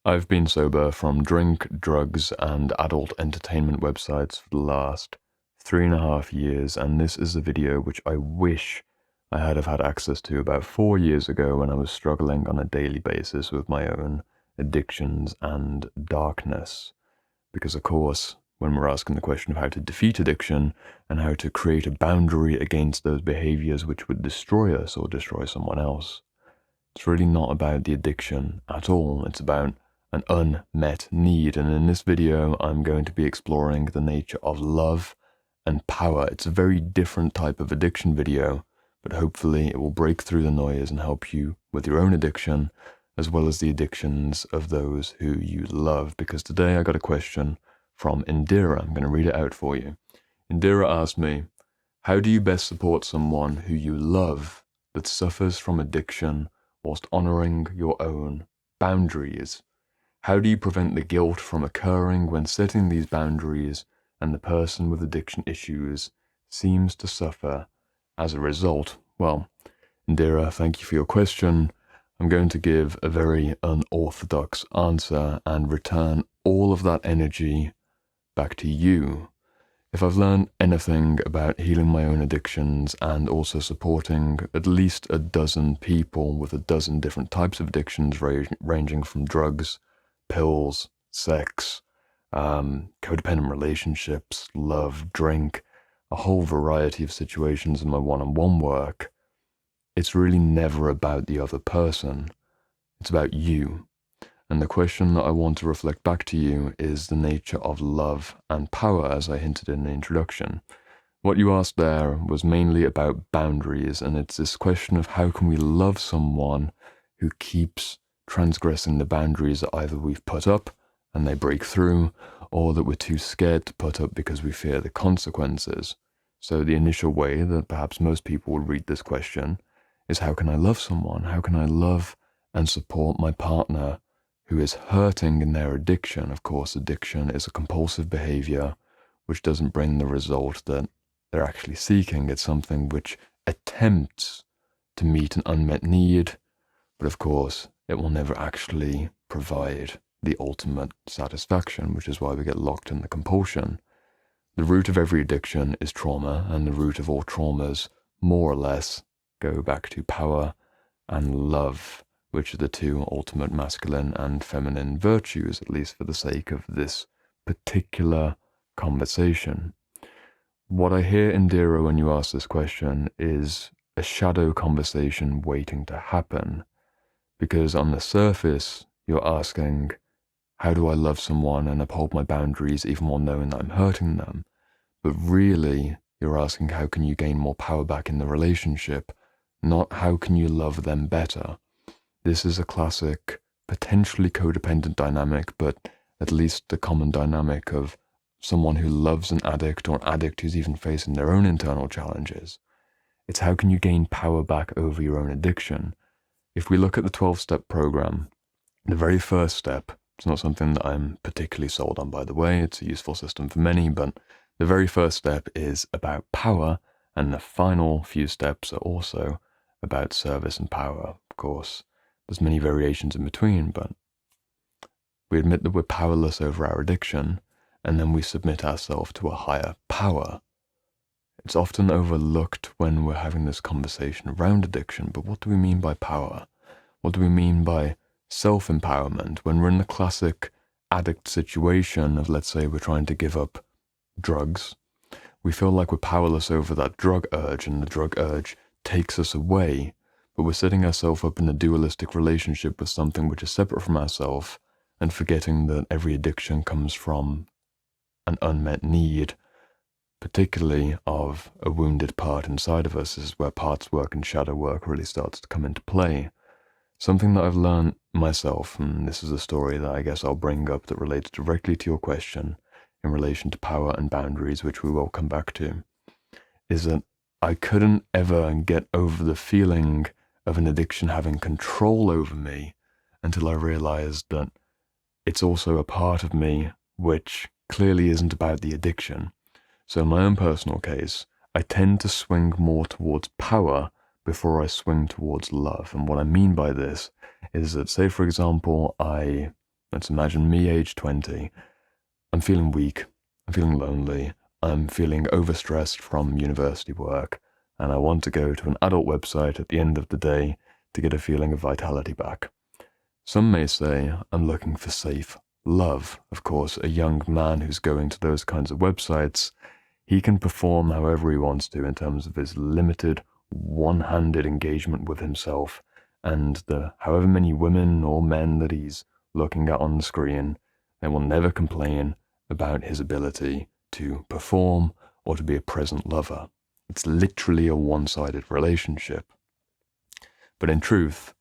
I've been sober from drink, drugs, and adult entertainment websites for the last 3.5 years, and this is a video which I wish I had have had access to about 4 years ago when I was struggling on a daily basis with my own addictions and darkness. Because of course, when we're asking the question of how to defeat addiction and how to create a boundary against those behaviors which would destroy us or destroy someone else, it's really not about the addiction at all. It's about an unmet need. And in this video, I'm going to be exploring the nature of love and power. It's a very different type of addiction video, but hopefully it will break through the noise and help you with your own addiction, as well as the addictions of those who you love. Because today I got a question from Indira. I'm going to read it out for you. Indira asked me, how do you best support someone who you love that suffers from addiction whilst honouring your own boundaries? How do you prevent the guilt from occurring when setting these boundaries and the person with addiction issues seems to suffer as a result? Well, Indira, thank you for your question. I'm going to give a very unorthodox answer and return all of that energy back to you. If I've learned anything about healing my own addictions and also supporting at least a dozen people with a dozen different types of addictions ranging from drugs, pills, sex, codependent relationships, love, drink, a whole variety of situations in my one-on-one work, it's really never about the other person. It's about you. And the question that I want to reflect back to you is the nature of love and power, as I hinted in the introduction. What you asked there was mainly about boundaries, and it's this question of how can we love someone who keeps transgressing the boundaries that either we've put up and they break through, or that we're too scared to put up because we fear the consequences. So the initial way that perhaps most people will read this question is, how can I love someone? How can I love and support my partner who is hurting in their addiction? Of course, addiction is a compulsive behavior which doesn't bring the result that they're actually seeking. It's something which attempts to meet an unmet need, but of course, it will never actually provide the ultimate satisfaction, which is why we get locked in the compulsion. The root of every addiction is trauma, and the root of all traumas, more or less, go back to power and love, which are the two ultimate masculine and feminine virtues, at least for the sake of this particular conversation. What I hear, Indira, when you ask this question is a shadow conversation waiting to happen. Because on the surface, you're asking, how do I love someone and uphold my boundaries even while knowing that I'm hurting them? But really, you're asking, how can you gain more power back in the relationship? Not how can you love them better? This is a classic, potentially codependent dynamic, but at least the common dynamic of someone who loves an addict or an addict who's even facing their own internal challenges. It's how can you gain power back over your own addiction? If we look at the 12-step program, the very first step, it's not something that I'm particularly sold on, by the way, it's a useful system for many, but the very first step is about power, and the final few steps are also about service and power. Of course, there's many variations in between, but we admit that we're powerless over our addiction, and then we submit ourselves to a higher power. It's often overlooked when we're having this conversation around addiction, but what do we mean by power? What do we mean by self-empowerment? When we're in the classic addict situation of, let's say, we're trying to give up drugs, we feel like we're powerless over that drug urge, and the drug urge takes us away, but we're setting ourselves up in a dualistic relationship with something which is separate from ourselves, and forgetting that every addiction comes from an unmet need, particularly of a wounded part inside of us. This is where parts work and shadow work really starts to come into play. Something that I've learned myself, and this is a story that I guess I'll bring up that relates directly to your question in relation to power and boundaries, which we will come back to, is that I couldn't ever get over the feeling of an addiction having control over me until I realized that it's also a part of me which clearly isn't about the addiction. So in my own personal case, I tend to swing more towards power before I swing towards love. And what I mean by this is that, say for example, I Let's imagine me age 20. I'm feeling weak, I'm feeling lonely, I'm feeling overstressed from university work, and I want to go to an adult website at the end of the day to get a feeling of vitality back. Some may say I'm looking for safe love. Of course, a young man who's going to those kinds of websites, he can perform however he wants to in terms of his limited, one-handed engagement with himself and the however many women or men that he's looking at on the screen. They will never complain about his ability to perform or to be a present lover. It's literally a one-sided relationship. But in truth,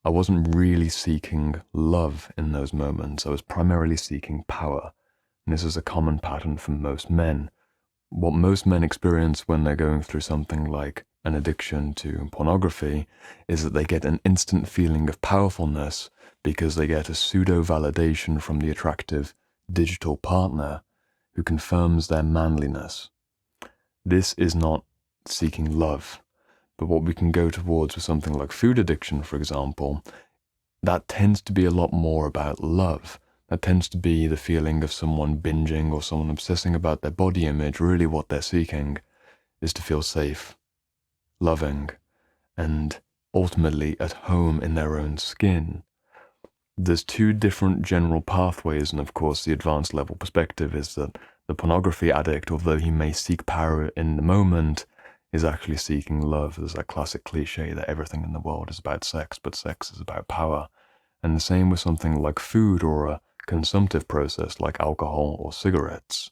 I wasn't really seeking love in those moments. I was primarily seeking power. And this is a common pattern for most men. What most men experience when they're going through something like an addiction to pornography is that they get an instant feeling of powerfulness because they get a pseudo-validation from the attractive digital partner who confirms their manliness. This is not seeking love. But what we can go towards with something like food addiction, for example, that tends to be a lot more about love. That tends to be the feeling of someone binging or someone obsessing about their body image. Really what they're seeking is to feel safe, loving, and ultimately at home in their own skin. There's two different general pathways, and of course the advanced level perspective is that the pornography addict, although he may seek power in the moment, is actually seeking love. There's that classic cliche that everything in the world is about sex, but sex is about power. And the same with something like food or a consumptive process like alcohol or cigarettes.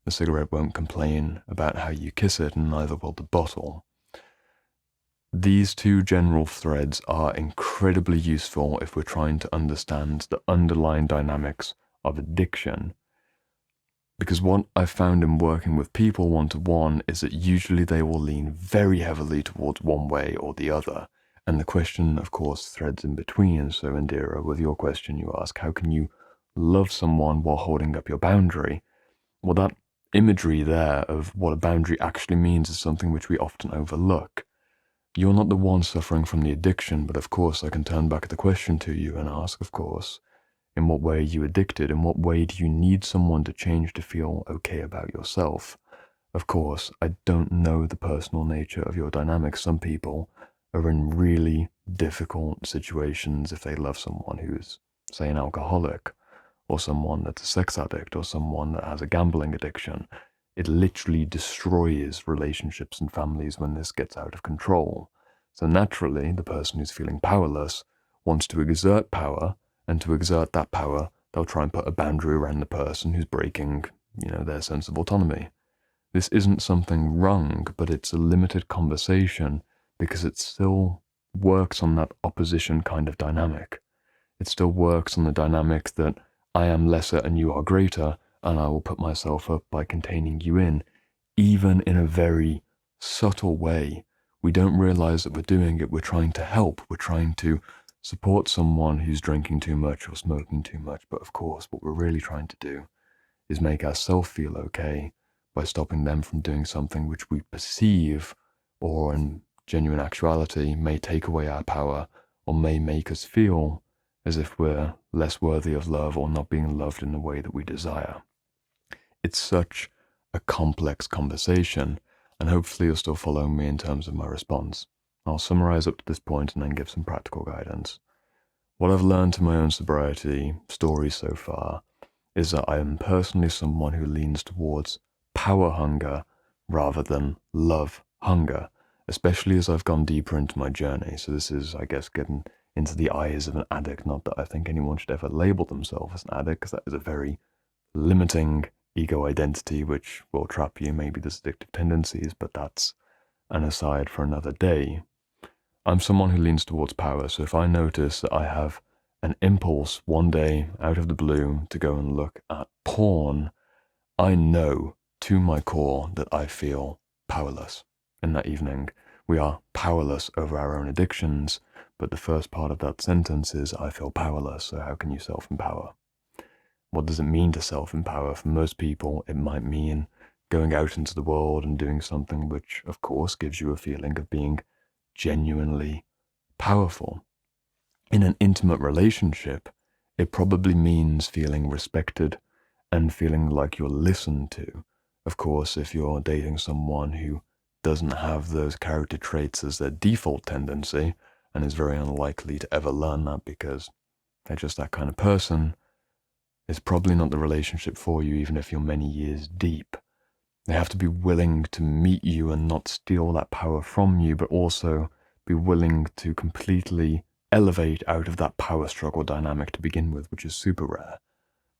The cigarette won't complain about how you kiss it, and neither will the bottle. These two general threads are incredibly useful if we're trying to understand the underlying dynamics of addiction. Because what I've found in working with people one-to-one is that usually they will lean very heavily towards one way or the other. And the question, of course, threads in between. So Indira, with your question, you ask, how can you love someone while holding up your boundary? Well, that imagery there of what a boundary actually means is something which we often overlook. You're not the one suffering from the addiction, but of course I can turn back the question to you and ask, of course, in what way are you addicted? In what way do you need someone to change to feel okay about yourself? Of course, I don't know the personal nature of your dynamics. Some people are in really difficult situations if they love someone who's, say, an alcoholic, or someone that's a sex addict, or someone that has a gambling addiction. It literally destroys relationships and families when this gets out of control. So naturally, the person who's feeling powerless wants to exert power, and to exert that power, they'll try and put a boundary around the person who's breaking, their sense of autonomy. This isn't something wrong, but it's a limited conversation because it still works on that opposition kind of dynamic. It still works on the dynamic that I am lesser and you are greater, and I will put myself up by containing you in, even in a very subtle way. We don't realize that we're doing it. We're trying to help. We're trying to support someone who's drinking too much or smoking too much. But of course, what we're really trying to do is make ourselves feel okay by stopping them from doing something which we perceive, or in genuine actuality, may take away our power or may make us feel as if we're less worthy of love or not being loved in the way that we desire. It's such a complex conversation, and hopefully you're still following me in terms of my response. I'll summarize up to this point and then give some practical guidance. What I've learned in my own sobriety story so far is that I am personally someone who leans towards power hunger rather than love hunger, especially as I've gone deeper into my journey. So this is, I guess, getting into the eyes of an addict. Not that I think anyone should ever label themselves as an addict, because that is a very limiting ego identity which will trap you. Maybe there's addictive tendencies, but that's an aside for another day. I'm someone who leans towards power, so if I notice that I have an impulse one day out of the blue to go and look at porn, I know to my core that I feel powerless in that evening. We are powerless over our own addictions, but the first part of that sentence is I feel powerless, so how can you self-empower? What does it mean to self-empower? For most people, it might mean going out into the world and doing something which, of course, gives you a feeling of being genuinely powerful. In an intimate relationship, It probably means feeling respected and feeling like you're listened to. Of course, if you're dating someone who doesn't have those character traits as their default tendency and is very unlikely to ever learn that because they're just that kind of person, it's probably not the relationship for you, even if you're many years deep. They have to be willing to meet you and not steal that power from you, but also be willing to completely elevate out of that power struggle dynamic to begin with, which is super rare.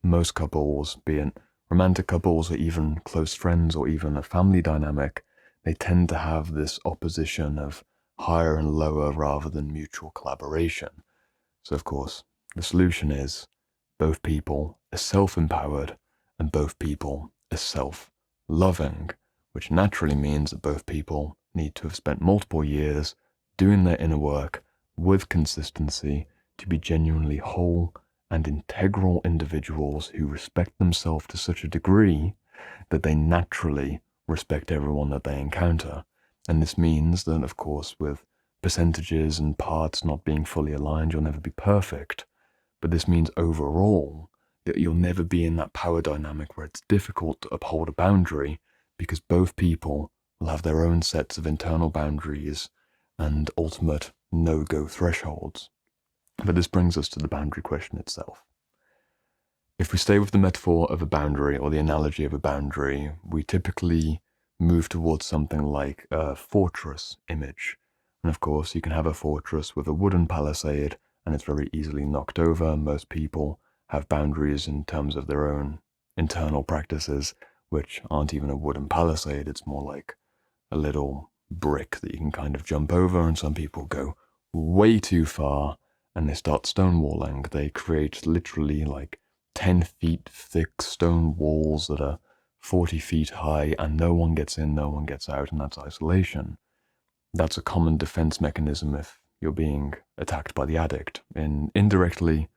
Most couples, be it romantic couples or even close friends or even a family dynamic, they tend to have this opposition of higher and lower rather than mutual collaboration. So of course, the solution is both people are self-empowered and both people are self-loving, which naturally means that both people need to have spent multiple years doing their inner work with consistency to be genuinely whole and integral individuals who respect themselves to such a degree that they naturally respect everyone that they encounter. And this means that, of course, with percentages and parts not being fully aligned, you'll never be perfect. But this means overall that you'll never be in that power dynamic where it's difficult to uphold a boundary because both people will have their own sets of internal boundaries and ultimate no-go thresholds. But this brings us to the boundary question itself. If we stay with the metaphor of a boundary or the analogy of a boundary, we typically move towards something like a fortress image. And of course, you can have a fortress with a wooden palisade and it's very easily knocked over. Most people have boundaries in terms of their own internal practices, which aren't even a wooden palisade. It's more like a little brick that you can kind of jump over, and some people go way too far and they start stonewalling. They create literally like 10 feet thick stone walls that are 40 feet high, and no one gets in, no one gets out, and that's isolation. That's a common defense mechanism if you're being attacked by the addict. Indirectly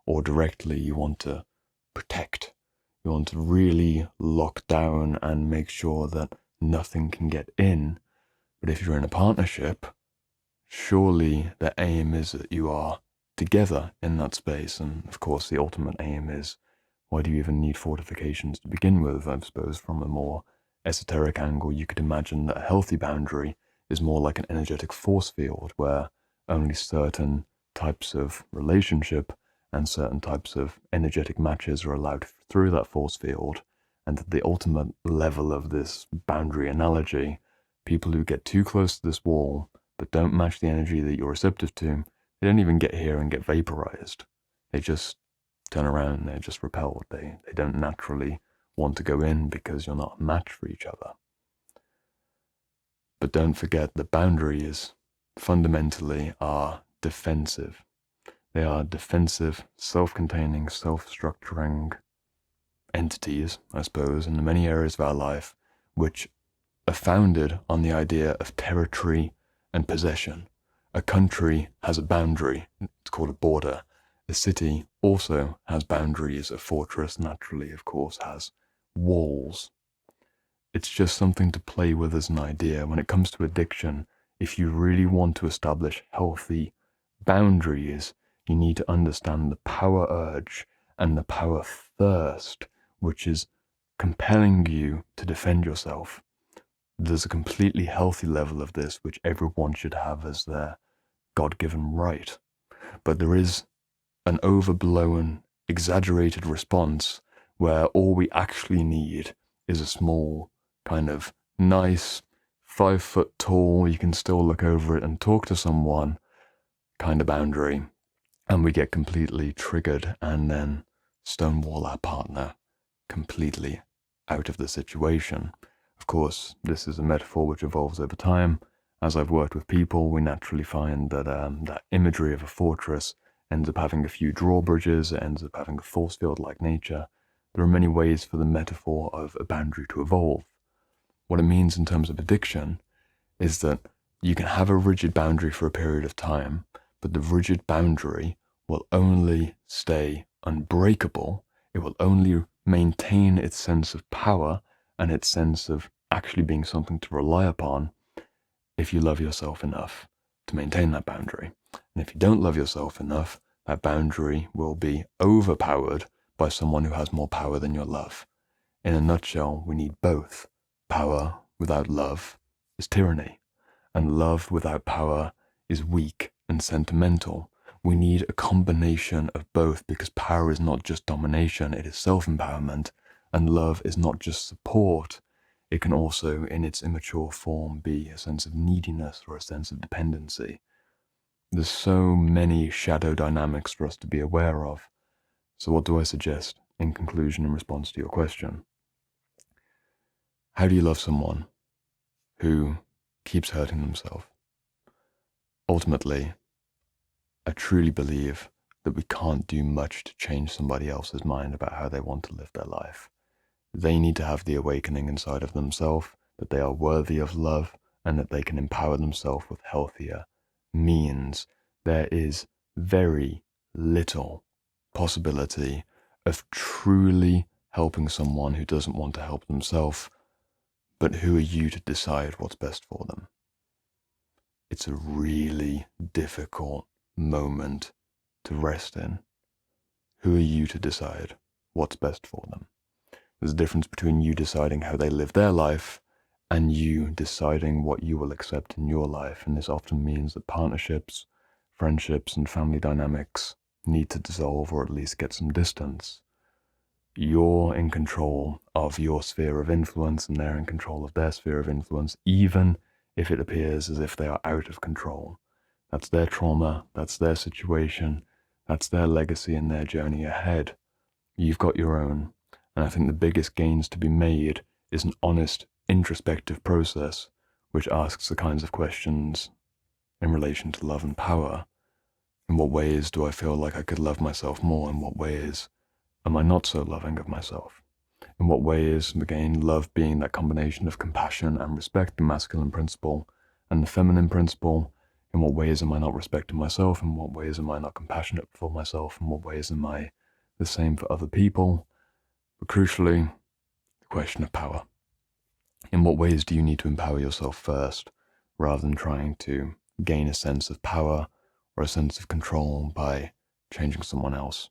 or directly, you want to protect. You want to really lock down and make sure that nothing can get in. But if you're in a partnership, surely the aim is that you are together in that space. And of course, the ultimate aim is, why do you even need fortifications to begin with? I suppose from a more esoteric angle, you could imagine that a healthy boundary is more like an energetic force field where only certain types of relationship and certain types of energetic matches are allowed through that force field. And at the ultimate level of this boundary analogy, people who get too close to this wall but don't match the energy that you're receptive to, they don't even get here and get vaporized. They just turn around, they're just repelled. They don't naturally want to go in because you're not a match for each other. But don't forget that boundaries fundamentally are defensive. They are defensive, self-containing, self-structuring entities, I suppose, in the many areas of our life, which are founded on the idea of territory and possession. A country has a boundary, it's called a border. A city also has boundaries. A fortress, naturally, of course, has walls. It's just something to play with as an idea. When it comes to addiction, if you really want to establish healthy boundaries, you need to understand the power urge and the power thirst, which is compelling you to defend yourself. There's a completely healthy level of this, which everyone should have as their God-given right. But there is an overblown, exaggerated response where all we actually need is a small, kind of nice, 5 foot tall, you can still look over it and talk to someone kind of boundary. And we get completely triggered and then stonewall our partner completely out of the situation. Of course, this is a metaphor which evolves over time. As I've worked with people, we naturally find that that imagery of a fortress ends up having a few drawbridges, it ends up having a force field-like nature. There are many ways for the metaphor of a boundary to evolve. What it means in terms of addiction is that you can have a rigid boundary for a period of time, but the rigid boundary will only stay unbreakable. It will only maintain its sense of power and its sense of actually being something to rely upon if you love yourself enough to maintain that boundary. And if you don't love yourself enough, that boundary will be overpowered by someone who has more power than your love. In a nutshell, we need both. Power without love is tyranny, and love without power is weak and sentimental. We need a combination of both, because power is not just domination, it is self-empowerment, and love is not just support. It can also, in its immature form, be a sense of neediness or a sense of dependency. There's so many shadow dynamics for us to be aware of. So what do I suggest in conclusion, in response to your question? How do you love someone who keeps hurting themselves? Ultimately, I truly believe that we can't do much to change somebody else's mind about how they want to live their life. They need to have the awakening inside of themselves that they are worthy of love and that they can empower themselves with healthier means. There is very little possibility of truly helping someone who doesn't want to help themselves, but who are you to decide what's best for them? It's a really difficult moment to rest in. Who are you to decide what's best for them? There's a difference between you deciding how they live their life and you deciding what you will accept in your life. And this often means that partnerships, friendships, and family dynamics need to dissolve or at least get some distance. You're in control of your sphere of influence and they're in control of their sphere of influence, even if it appears as if they are out of control. That's their trauma, that's their situation, that's their legacy and their journey ahead. You've got your own. And I think the biggest gains to be made is an honest, introspective process which asks the kinds of questions in relation to love and power. In what ways do I feel like I could love myself more? In what ways am I not so loving of myself? In what ways, again, love being that combination of compassion and respect, the masculine principle, and the feminine principle? In what ways am I not respecting myself? In what ways am I not compassionate for myself? In what ways am I the same for other people? But crucially, the question of power. In what ways do you need to empower yourself first, rather than trying to gain a sense of power or a sense of control by changing someone else?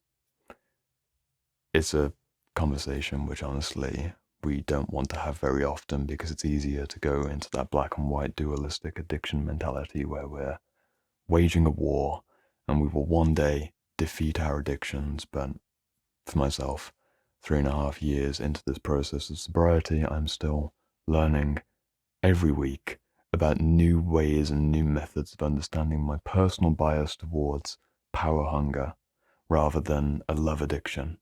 It's a conversation which honestly we don't want to have very often, because it's easier to go into that black and white dualistic addiction mentality where we're waging a war and we will one day defeat our addictions. But for myself, 3.5 years into this process of sobriety, I'm still learning every week about new ways and new methods of understanding my personal bias towards power hunger rather than a love addiction.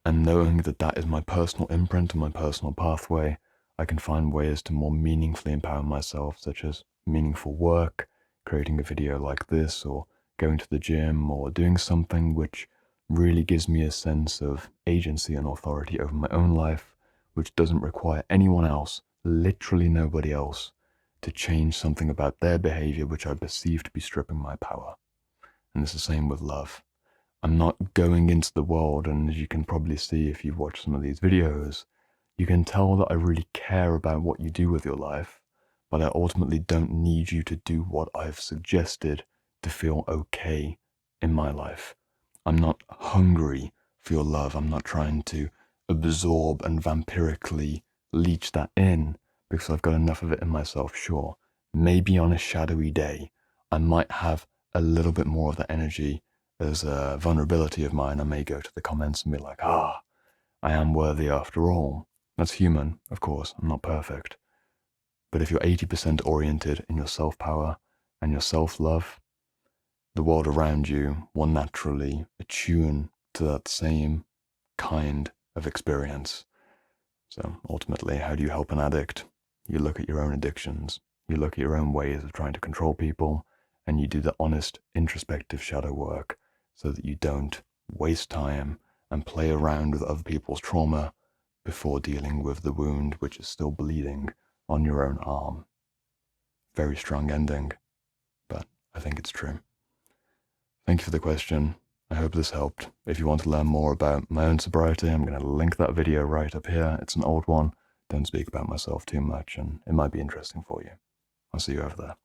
And knowing that that is my personal imprint and my personal pathway, I can find ways to more meaningfully empower myself, such as meaningful work, creating a video like this, or going to the gym, or doing something which really gives me a sense of agency and authority over my own life, which doesn't require anyone else, literally nobody else, to change something about their behavior which I perceive to be stripping my power. And it's the same with love. I'm not going into the world, and as you can probably see if you've watched some of these videos, you can tell that I really care about what you do with your life, but I ultimately don't need you to do what I've suggested to feel okay in my life. I'm not hungry for your love. I'm not trying to absorb and vampirically leech that in because I've got enough of it in myself. Sure, maybe on a shadowy day, I might have a little bit more of that energy as a vulnerability of mine. I may go to the comments and be like, I am worthy after all. That's human, of course. I'm not perfect. But if you're 80% oriented in your self-power and your self-love, the world around you will naturally attune to that same kind of experience. So ultimately, how do you help an addict? You look at your own addictions, you look at your own ways of trying to control people, and you do the honest, introspective shadow work so that you don't waste time and play around with other people's trauma before dealing with the wound which is still bleeding on your own arm. Very strong ending, but I think it's true. Thank you for the question. I hope this helped. If you want to learn more about my own sobriety, I'm going to link that video right up here. It's an old one. Don't speak about myself too much, and it might be interesting for you. I'll see you over there.